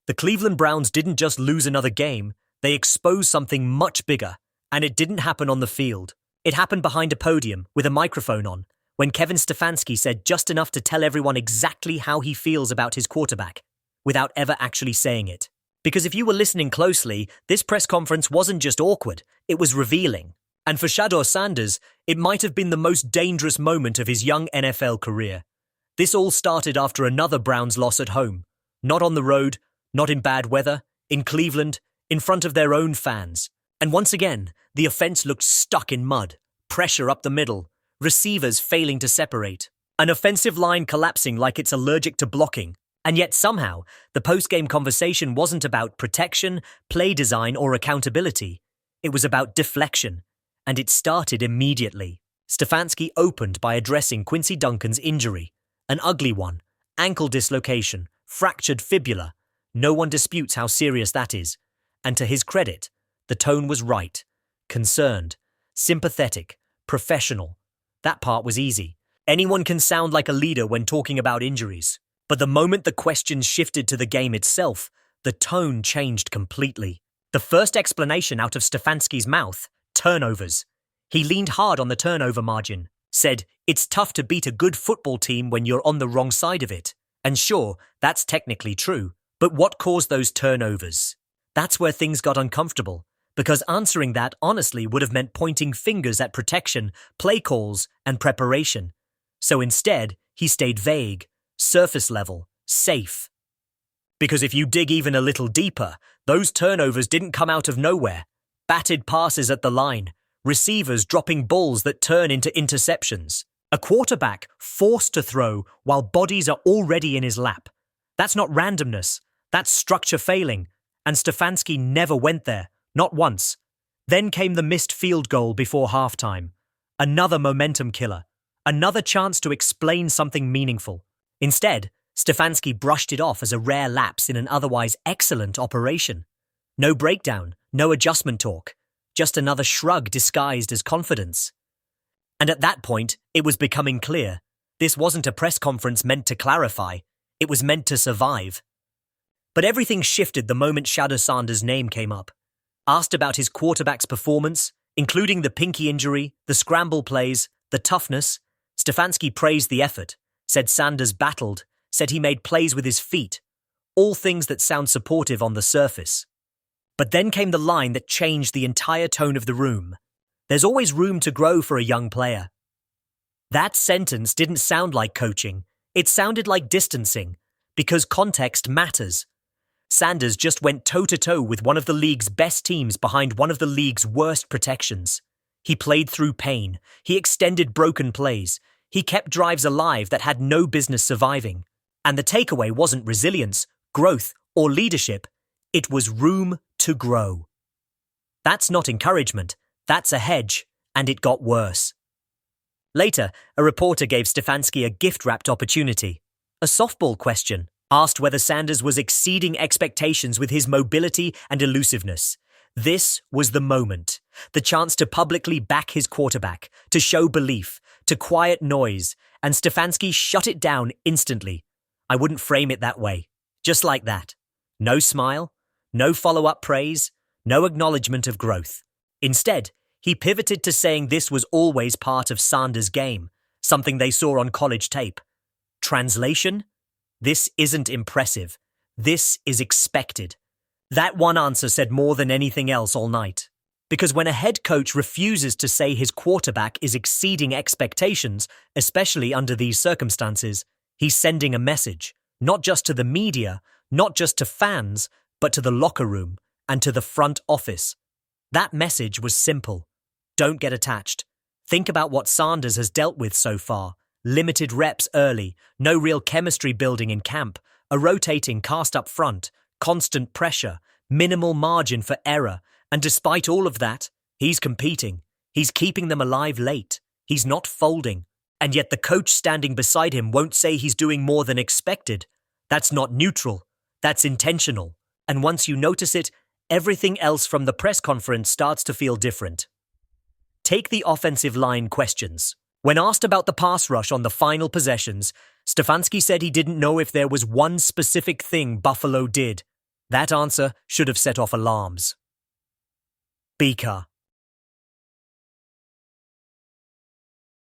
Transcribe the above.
The Cleveland Browns didn't just lose another game, they exposed something much bigger, and it didn't happen on the field. It happened behind a podium with a microphone on, when Kevin Stefanski said just enough to tell everyone exactly how he feels about his quarterback, without ever actually saying it. Because if you were listening closely, this press conference wasn't just awkward, it was revealing. And for Shadur Sanders, it might have been the most dangerous moment of his young NFL career. This all started after another Browns loss at home. Not on the road, not in bad weather, in Cleveland, in front of their own fans. And once again, the offense looked stuck in mud, pressure up the middle, receivers failing to separate, an offensive line collapsing like it's allergic to blocking. And yet somehow, the post-game conversation wasn't about protection, play design, or accountability. It was about deflection. And it started immediately. Stefanski opened by addressing Quincy Duncan's injury. An ugly one, ankle dislocation, fractured fibula. No one disputes how serious that is. And to his credit, the tone was right. Concerned, sympathetic, professional. That part was easy. Anyone can sound like a leader when talking about injuries. But the moment the questions shifted to the game itself, the tone changed completely. The first explanation out of Stefanski's mouth: turnovers. He leaned hard on the turnover margin, said, "It's tough to beat a good football team when you're on the wrong side of it." And sure, that's technically true. But what caused those turnovers? That's where things got uncomfortable, because answering that honestly would have meant pointing fingers at protection, play calls, and preparation. So instead, he stayed vague, surface level, safe. Because if you dig even a little deeper, those turnovers didn't come out of nowhere. Batted passes at the line, receivers dropping balls that turn into interceptions, a quarterback forced to throw while bodies are already in his lap. That's not randomness, that's structure failing, and Stefanski never went there, not once. Then came the missed field goal before halftime. Another momentum killer, another chance to explain something meaningful. Instead, Stefanski brushed it off as a rare lapse in an otherwise excellent operation. No breakdown, no adjustment talk, just another shrug disguised as confidence. And at that point, it was becoming clear. This wasn't a press conference meant to clarify, it was meant to survive. But everything shifted the moment Shadur Sanders' name came up. Asked about his quarterback's performance, including the pinky injury, the scramble plays, the toughness, Stefanski praised the effort, said Sanders battled, said he made plays with his feet, all things that sound supportive on the surface. But then came the line that changed the entire tone of the room. There's always room to grow for a young player. That sentence didn't sound like coaching. It sounded like distancing, because context matters. Sanders just went toe-to-toe with one of the league's best teams behind one of the league's worst protections. He played through pain. He extended broken plays. He kept drives alive that had no business surviving. And the takeaway wasn't resilience, growth, or leadership. It was room to grow. That's not encouragement. That's a hedge, and it got worse. Later, a reporter gave Stefanski a gift-wrapped opportunity. A softball question asked whether Sanders was exceeding expectations with his mobility and elusiveness. This was the moment. The chance to publicly back his quarterback, to show belief, to quiet noise, and Stefanski shut it down instantly. I wouldn't frame it that way. Just like that. No smile, no follow-up praise, no acknowledgement of growth. Instead, he pivoted to saying this was always part of Sanders' game, something they saw on college tape. Translation? This isn't impressive. This is expected. That one answer said more than anything else all night. Because when a head coach refuses to say his quarterback is exceeding expectations, especially under these circumstances, he's sending a message, not just to the media, not just to fans, but to the locker room and to the front office. That message was simple. Don't get attached. Think about what Sanders has dealt with so far. Limited reps early, no real chemistry building in camp, a rotating cast up front, constant pressure, minimal margin for error, and despite all of that, he's competing. He's keeping them alive late. He's not folding. And yet the coach standing beside him won't say he's doing more than expected. That's not neutral. That's intentional. And once you notice it, everything else from the press conference starts to feel different. Take the offensive line questions. When asked about the pass rush on the final possessions, Stefanski said he didn't know if there was one specific thing Buffalo did. That answer should have set off alarms. Beaker.